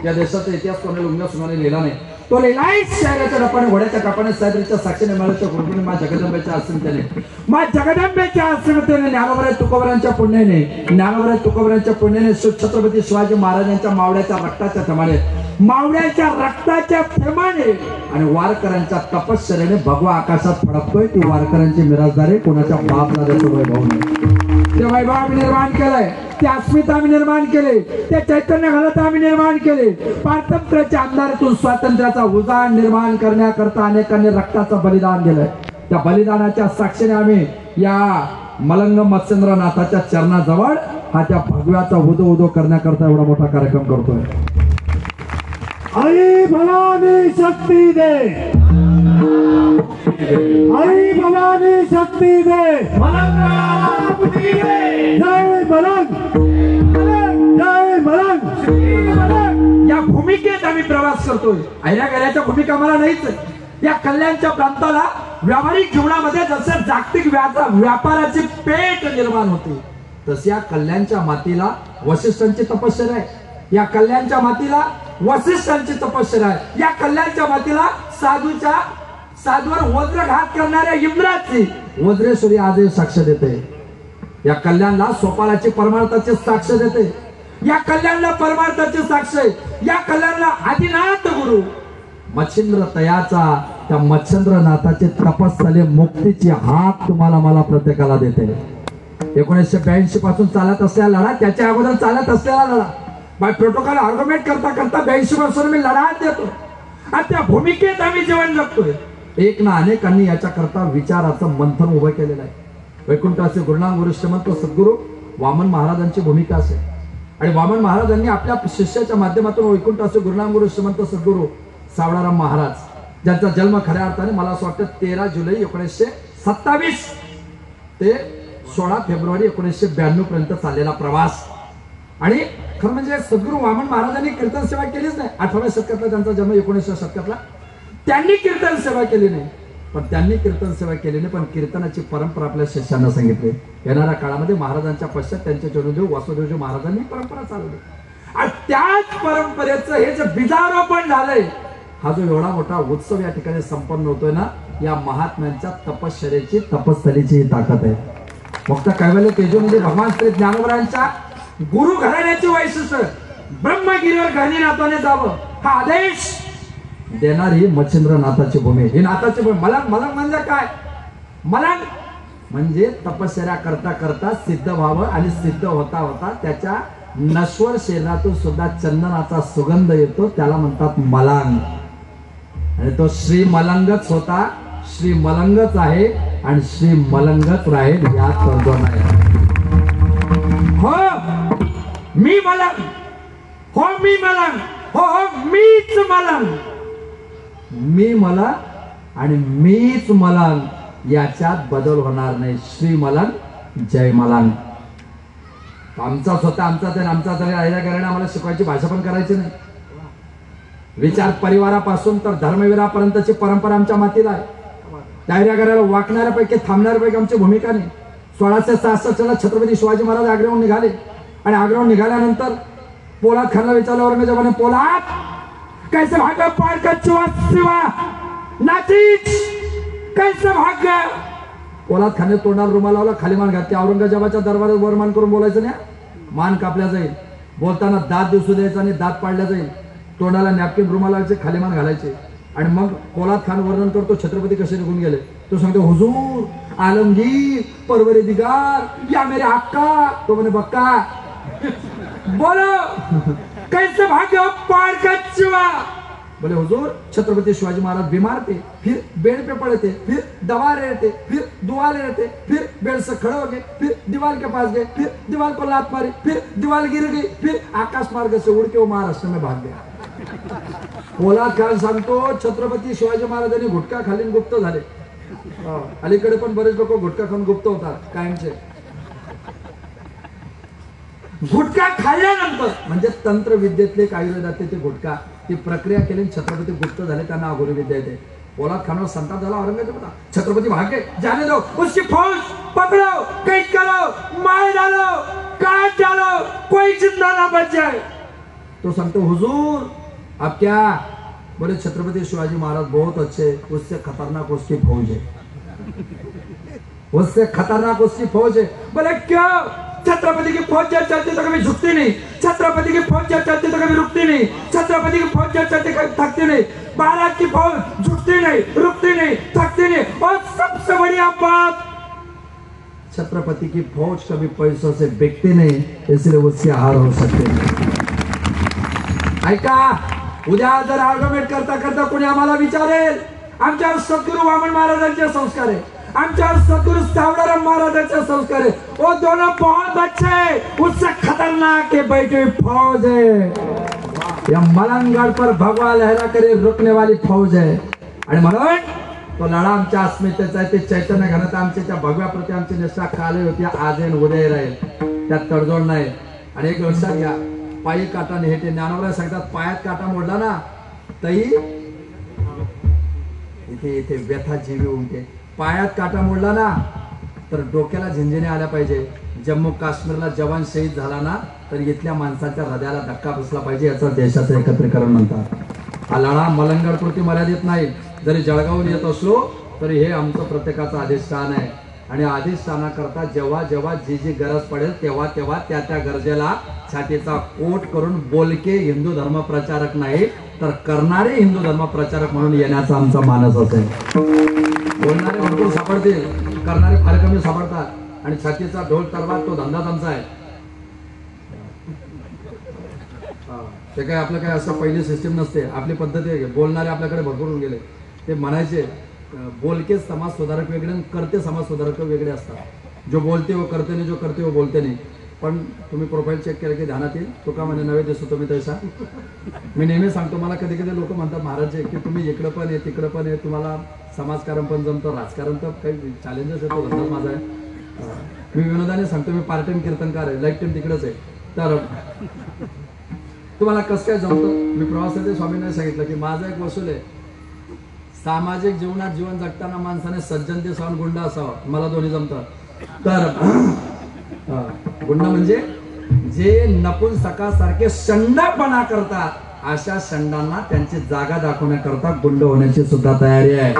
या देशाचा इतिहास कोणाला उंगा सुनाने लिहिला नाही. तो लिहिलाय शहराच्या डपाने घोड्याच्या कापाने साहेबरीच्या साक्षीने मिळाल्याच्या गुरुकुणी मा जगदंबेच्या अस्मितेने मा जगदंबेच्या अस्मितेने ज्ञानोबराय तुकोबरांच्या पुण्याने ज्ञानोबराय तुकोबरांच्या पुण्याने छत्रपती शिवाजी महाराजांच्या मावळ्याच्या रक्ताच्या थेंबाने मावळ्याच्या रक्ताच्या थेंबाने आणि वारकऱ्यांच्या तपश्चर्याने भगवा आकाशात फडकतोय. ती वारकऱ्यांची मिराजदारी कोणाच्या बाप दादाचं वैभव नाही. ते वैभव आम्ही निर्माण केलंय, ते अस्मिता आम्ही निर्माण केले, ते चैतन्य घनता आम्ही निर्माण केले. स्वातंत्र्याच्या अंधारातून स्वातंत्र्याचा उजाड निर्माण करण्याकरता अनेकांनी रक्ताचं बलिदान दिलंय. त्या बलिदानाच्या साक्षीने आम्ही या मलंग मत्स्येंद्रनाथाच्या चरणाजवळ हा त्या भगव्याचा उदो उदो करण्याकरता एवढा मोठा कार्यक्रम करतोय. आई भवानी शक्ती दे, आई भवानी शक्ती दे, जय मलंग, जय मलंग. या भूमिकेत आम्ही प्रवास करतोय. आयऱ्या गऱ्याच्या भूमिका मला नाहीच. या कल्याणच्या प्रांताला व्यावहारिक जीवनामध्ये जसं जागतिक व्यापाराची पेठ निर्माण होते तशी या कल्याणच्या मातीला वशिष्ठांची तपश्चर्या आहे. या कल्याणच्या मातीला वशिष्ठांची तपश्चर्या आहे. या कल्याणच्या मातीला साधूवर वज्रघात करणाऱ्या इंद्राची वज्रेश्वरी आजही साक्ष देते. या कल्याणला सोपालाची परमार्थाची साक्ष देते. या कल्याणला परमार्थाची साक्ष आहे. या कल्याणला आदिनाथ गुरु मच्छिंद्र तयाचा त्या मच्छिंद्रनाथाची तपस्थली मुक्तीची हाक तुम्हाला मला प्रत्येकाला देते. 1982 पासून चालत असलेला लढा, त्याच्या अगोदर चालत असलेला लढा, बाय प्रोटोकॉल आर्ग्युमेंट करता करता 82 पासून मी लढा देतो आणि त्या भूमिकेत आम्ही जीवन जगतोय. एक ना अनेकांनी याच्याकरता विचाराचं मंथन उभं केलेलं आहे. वैकुंठाचे गुरुनाम गुरु श्रीमंत सद्गुरू वामन महाराजांची भूमिका असेल आणि वामन महाराजांनी आपल्या शिष्याच्या माध्यमातून वैकुंठाचे गुरुनाम गुरु श्रीमंत सद्गुरू सावळाराम महाराज, ज्यांचा जन्म खऱ्या अर्थाने मला असं वाटतं 13 जुलै 1927 ते 16 फेब्रुवारी 1992 पर्यंत चाललेला प्रवास. आणि खरं म्हणजे सद्गुरू वामन महाराजांनी कीर्तन सेवा केलीच नाही. 18व्या शतकातला त्यांचा जन्म, 19व्या शतकातला. त्यांनी कीर्तन सेवा केली नाही, पण त्यांनी कीर्तन सेवा केली नाही, पण कीर्तनाची परंपरा आपल्या शिष्यांना सांगितली. येणाऱ्या काळामध्ये महाराजांच्या पश्चात त्यांचे चरणदेव वासुदेवजी महाराजांनी परंपरा चालवली आणि त्याच परंपरेचं हे जे बीजारोपण झालंय, हा जो एवढा मोठा उत्सव या ठिकाणी संपन्न होतोय ना, या महात्म्यांच्या तपश्चर्याची तपस्थलीची ही ताकद आहे. फक्त कैवल्य तेजो म्हणजे भगवान श्री ज्ञानोबरांच्या गुरु घराण्याचे वैशिष्ट्य ब्रह्मगिरीवर गहिनीनाथाने जावं हा आदेश देणारी मच्छिंद्रनाथाची भूमी. ही नाथाची भूमी. मलंग म्हणजे काय? मलंग म्हणजे तपश्चर्या करता करता सिद्ध व्हावं आणि सिद्ध होता होता त्याच्या नश्वर शरीरातून सुद्धा चंदनाचा सुगंध येतो, त्याला म्हणतात मलंग. आणि तो श्री मलंगच होता, श्री मलंगच आहे आणि श्री मलंगच राहील यात तर्जमा नाही. हो मी मलंग, हो मी मलंग, हो मीच मलंग. मी मला आणि मीच मलंग याच्यात बदल होणार नाही. श्री मलंग जय मलंग. आमचाच होता, आमचाच आहे, आमचाच आहे. आयऱ्या गऱ्याने आम्हाला शिकवायची भाषा पण करायची नाही. विचार परिवारापासून तर धर्मवीरापर्यंतची परंपरा आमच्या मातीला आहे. आयऱ्या गऱ्याला वाकणाऱ्यापैकी थांबणाऱ्यापैकी आमची भूमिका नाही. 1666 ला छत्रपती शिवाजी महाराज आग्र्याहून निघाले आणि आग्र्याहून निघाल्यानंतर पोलाद खानला विचारलं औरंगजेबाने, पोलाद कैसे भाग्य पार शिवा नाचीच कैसे भाग्य. पोलाद खाने तोंडाला रुमाल लावला, खाली मान घातली. औरंगजेबाच्या दरबारात वर मान करून बोलायचं नाही, मान कापल्या जाईल. बोलताना दात दिसू द्यायचा आणि दात पाडल्या जाईल. तोंडाला नॅपकिन रुमाल लावायचे, खाली मान घालायचे. आणि मग पोलाद खान वर्णन करतो छत्रपती कसे निघून गेले. तो सांगतो, हुजूर आलमगीर परवरेदिगार या मेरे आका. तो म्हणे, बक्का बोलो कैसे भाग्य पार का शिवा. बोले, हुजूर छत्रपति शिवाजी महाराज बीमार थे, फिर बेड पे पड़े थे, फिर दवा रहे थे, फिर दुआ ले रहे थे, फिर बेड से खड़े हो गए, फिर दीवार के पास गए, फिर दीवार को लात मारी, फिर दीवार गिर गई, फिर आकाश मार्ग से उड़ के वो महाराष्ट्र में भाग गया. पोलाद खान सांगतो, छत्रपती शिवाजी महाराजांनी गुटखा खालीन गुप्त झाले. अलीकडे पण बरेच लोक गुटखा खाऊन गुप्त होतात कायमचे. गुटखा खाल्ल्यानंतर म्हणजे तंत्र विद्येतले एक आयुर्वेदातले ते गुटखा ती प्रक्रिया केली, छत्रपती गुप्त झाले, त्यांना अघोरी विद्या येते. पोलाद खानावर संताप झाला. औरंगजेब होता, छत्रपती भागे जाने दो, उसकी फौज पकड़ो, कैद करो, मार डालो, काट डालो, कोई जिंदा ना बच जाए. तो सांगतो हुजूर अब क्या? बोले छत्रपति शिवाजी महाराज बहुत अच्छे, उससे खतरनाक उसकी फौज है, उससे खतरनाक उसकी फौज है। बोले क्यों? छत्रपति की फौज जब चलती तो कभी झुकती नहीं, छत्रपति की फौज जब चलती तो कभी रुकती नहीं, छत्रपति की फौज जब चलती कभी थकती नहीं, महाराज की फौज झुकती नहीं, रुकती नहीं, थकती नहीं, और सबसे बढ़िया बात छत्रपति की फौज कभी पैसों से बिकती नहीं, इसलिए उससे हार हो सकते नहीं। ऐका, उद्या जर आर्ग्युमेंट करता करता कोणी आम्हाला विचारेल, आमच्यावर सद्गुरू वामन महाराजांचे संस्कार आहे, आमच्यावर सद्गुरू सावळाराम महाराजांचे संस्कार है, वो दोनों बहुत अच्छे, उससे खतरनाक के बैठी हुई फौज है। या मलंगगड पर भगवा लहरा करे रुकने वाली फौज है। आणि म्हणून तो लढा आमच्या अस्मितेचा आहे, ते चैतन्य घनात आमच्या भगव्या प्रति आमची निष्ठा काल होती, आज येईल उद्या राहील, त्यात तडजोड नाही। आणि एक लक्षात घ्या, पायी काटा नाही, ते ज्ञानोबा सांगतात पायात काटा मोडला ना तरी इथे इथे व्यथा जीवी उमटे, पायात काटा मोडला ना तर डोक्याला झिंझिने आल्या पाहिजे। जम्मू काश्मीरला जवान शहीद झाला ना तर इथल्या माणसाच्या हृदयाला धक्का बसला पाहिजे, याचं देशाचं एकत्रीकरण म्हणतात। हा लढा मलंगडपुरती मर्यादित नाही, जरी जळगावून येत असलो तरी हे आमचं प्रत्येकाचं अधिष्ठान आहे। आणि अधिष्ठानाकरता जेव्हा जेव्हा जी जी गरज पडेल तेव्हा तेव्हा त्या त्या गरजेला छातीचा कोट करून बोलके हिंदू धर्म प्रचारक नाही तर करणारे हिंदू धर्म प्रचारक म्हणून येण्याचा आमचा मानस असेल। बोलणारे भरपूर सापडतील, करणारे फार कमी सापडतात, आणि छातीचा ढोल तलवार तो धंदाच आमचा आहे। ते काय आपलं काय असं पहिली सिस्टीम नसते, आपली पद्धती आहे। बोलणारे आपल्याकडे भरपूर होऊन गेले, ते म्हणायचे बोलके समाज सुधारक वेगळे आणि करते समाज सुधारक वेगळे असतात। जो बोलते वो करते नाही, जो करते वो बोलते नाही। पण तुम्ही प्रोफाईल चेक केलं की ध्यानात येईल, तो का म्हणे नवे दिसतो तुम्ही तैसा। मी नेहमी सांगतो, मला कधी कधी लोक म्हणतात महाराज की तुम्ही इकडं पण आहे तिकडं पण आहे, तुम्हाला समाजकारण पण जमतं, राजकारण तर काही चॅलेंजेस येतो, धंदा माझा आहे। मी विनोदाने सांगतो, मी पार्ट टाइम कीर्तनकार आहे, लाईफ टाइम तिकडेच आहे। तर तुम्हाला कसं काय जमतं? मी प्रवासाचे स्वामींनी सांगितलं की माझा एक वसूल आहे, सामाजिक जीवनात जीवन जगताना माणसाने सज्जनतेसह गुंड असावा, मला दोन्ही जमतं। तर गुंड म्हणजे जे नपुंसकासारखे शंडपणा करतात, अशा शंडांना त्यांची जागा दाखवण्याकरता गुंड होण्याची सुद्धा तयारी आहे।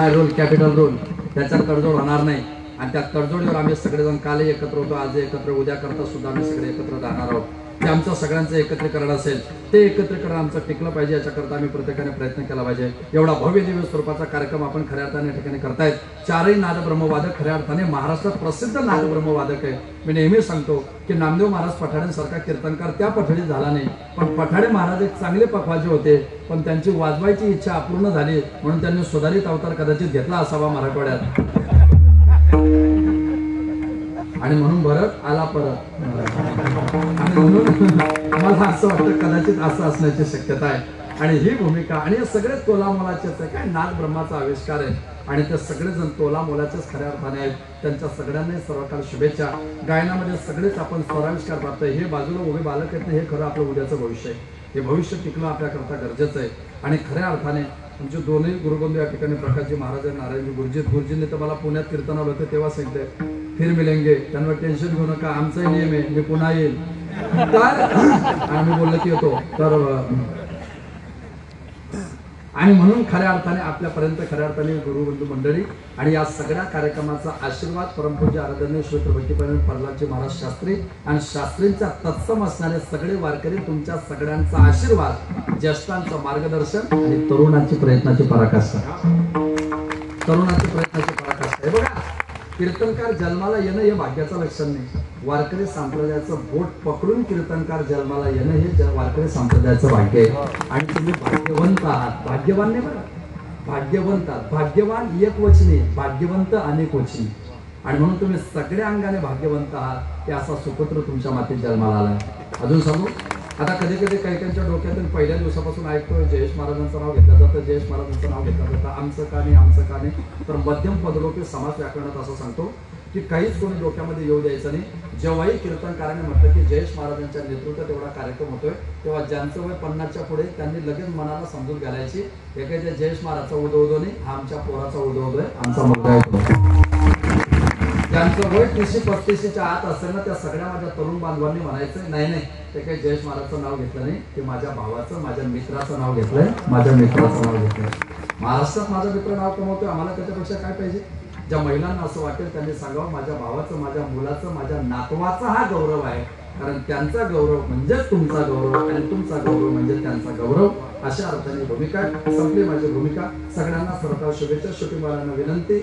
रूल कॅपिटल रूल, त्याच्यात तडजोड होणार नाही। आणि त्या तडजोडीवर आम्ही सगळेजण काल एकत्र होतो, आज एकत्र, उद्या करता सुद्धा आम्ही सगळे एकत्र राहणार आहोत। ते आमचं सगळ्यांचं एकत्रीकरण असेल, ते एकत्रीकरण आमचं टिकलं पाहिजे, याच्याकरता आम्ही प्रत्येकाने प्रयत्न केला पाहिजे। एवढा भव्य दिव्य स्वरूपाचा कार्यक्रम आपण खऱ्या अर्थाने या ठिकाणी करतायत। चारही नाद ब्रह्मवादक खऱ्या अर्थाने महाराष्ट्रात प्रसिद्ध नाद ब्रह्मवादक आहे। मी नेहमी सांगतो की नामदेव महाराज पठाडेंसारखा कीर्तनकार त्या पठडीत झाला नाही, पण पठाडे महाराज एक चांगले पखवाजे होते, पण त्यांची वाजवायची इच्छा अपूर्ण झाली म्हणून त्यांनी सुधारित अवतार कदाचित घेतला असावा मराठवाड्यात, आणि म्हणून भरत आला परत। आणि म्हणून आम्हाला असं वाटतं कदाचित असं असण्याची शक्यता आहे। आणि ही भूमिका आणि हे सगळे तोलामोलाचेच आहे, काय नाद ब्रह्माचा आविष्कार आहे, आणि ते सगळेजण तोलामोलाचेच खऱ्या अर्थाने आहेत। त्यांच्या सगळ्यांना सर्वकाळ शुभेच्छा। गायनामध्ये सगळेच आपण स्वराविष्कार प्राप्त आहे, हे बाजूला उभे बालक आहेत, हे खरं आपलं उद्याचं भविष्य आहे। हे भविष्य टिकणं आपल्याकरता गरजेचं आहे। आणि खऱ्या अर्थाने आमचे दोन्ही गुरुबंधू या ठिकाणी प्रकाशजी महाराज आणि नारायणजी गुरुजींनी तर मला पुण्यात कीर्तनावर होते तेव्हा सांगितले फिर मिलेंगे, त्यांना टेन्शन घेऊ नका, आमचाही नियम आहे, मी पुन्हा येईल। तर आम्ही बोललो की येतो तर, आणि म्हणून खऱ्या अर्थाने आपल्यापर्यंत खऱ्या अर्थाने गुरुबंधू मंडळी आणि या सगळ्या कार्यक्रमाचा आशीर्वाद परमपूज्य आराधनीय श्री भक्तीपरायण प्रल्हादजी महाराज शास्त्री आणि शास्त्रींचा तत्सम असणारे सगळे वारकरी, तुमच्या सगळ्यांचा आशीर्वाद, ज्येष्ठांचं मार्गदर्शन आणि तरुणाची प्रयत्नाची पराकाष्ठा, तरुणाची प्रयत्नाची पराकाष्ठा आहे। बघा, कीर्तनकार जन्माला येणं हे भाग्याचं लक्षण नाही, वारकरी संप्रदायाचं बोट पकडून कीर्तनकार जन्माला येणं हे वारकरी संप्रदायाचं भाग्य आहे। आणि तुम्ही भाग्यवंत आहात, भाग्यवान नाही बरं, भाग्यवंत आहात। भाग्यवान एक वचनी, भाग्यवंत अनेक वचनी, आणि म्हणून तुम्ही सगळ्या अंगाने भाग्यवंत आहात की असा सुपुत्र तुमच्या मातीत जन्माला आलाय। अजून सांगू, आता कधी कधी काही डोक्यातून पहिल्या दिवसापासून ऐकतोय जयेश महाराजांचं नाव घेतलं जातं, जयेश महाराजांचं नाव घेतलं जातं, आमचं का नाही आमचं का नाही। तर मध्यम पदलोपी समाज व्याकरणात असं सांगतो की काहीच कोणी डोक्यामध्ये येऊ द्यायचं नाही। जेव्हाही कीर्तनकाराने म्हटलं की जयेश महाराजांच्या नेतृत्वात एवढा कार्यक्रम होतोय, तेव्हा ज्यांचं वय 50च्या पुढे त्यांनी लगेच मनाला समजून घालायची, हे काही जयेश महाराजचा उदो नाही, हा आमच्या पोराचा उदो आहे, आमचा मुलगा आहे। ज्यांचं वय 30-35च्या आत असेल ना त्या सगळ्या माझ्या तरुण बांधवांनी म्हणायचं नाही नाही ते काही जयेश महाराजचं नाव घेतलं नाही, ते माझ्या भावाचं माझ्या मित्राचं नाव घेतलंय, माझ्या मित्राचं नाव घेतलंय. महाराष्ट्रात माझा मित्र नाव कमवतोय, आम्हाला त्याच्यापेक्षा काय पाहिजे? ज्या महिलांना असं वाटेल त्यांनी सांगावं माझ्या भावाचं माझ्या मुलाचं माझ्या नातवाचा हा गौरव आहे, कारण त्यांचा गौरव म्हणजेच तुमचा गौरव आणि तुमचा गौरव म्हणजे त्यांचा गौरव. अशा अर्थाने भूमिका संपली माझी भूमिका. सगळ्यांना सरकार शुभेच्छा. शूटिंगवाल्यांना विनंती,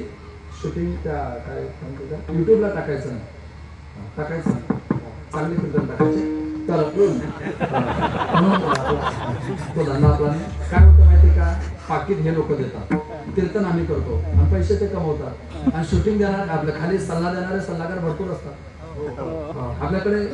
शूटिंग त्या काय युट्यूबला टाकायचं नाही, टाकायचं नाही, चांगली कीर्तन टाकायचे. तर तो धंदा आपला नाही. काय होतं माहिती का, पाकिट हे लोक देतात, कीर्तन आम्ही करतो आणि पैसे ते कमवतात आणि शूटिंग देणार आपल्या खाली सल्ला देणारे सल्लागार भरपूर असतात. आपल्याकडे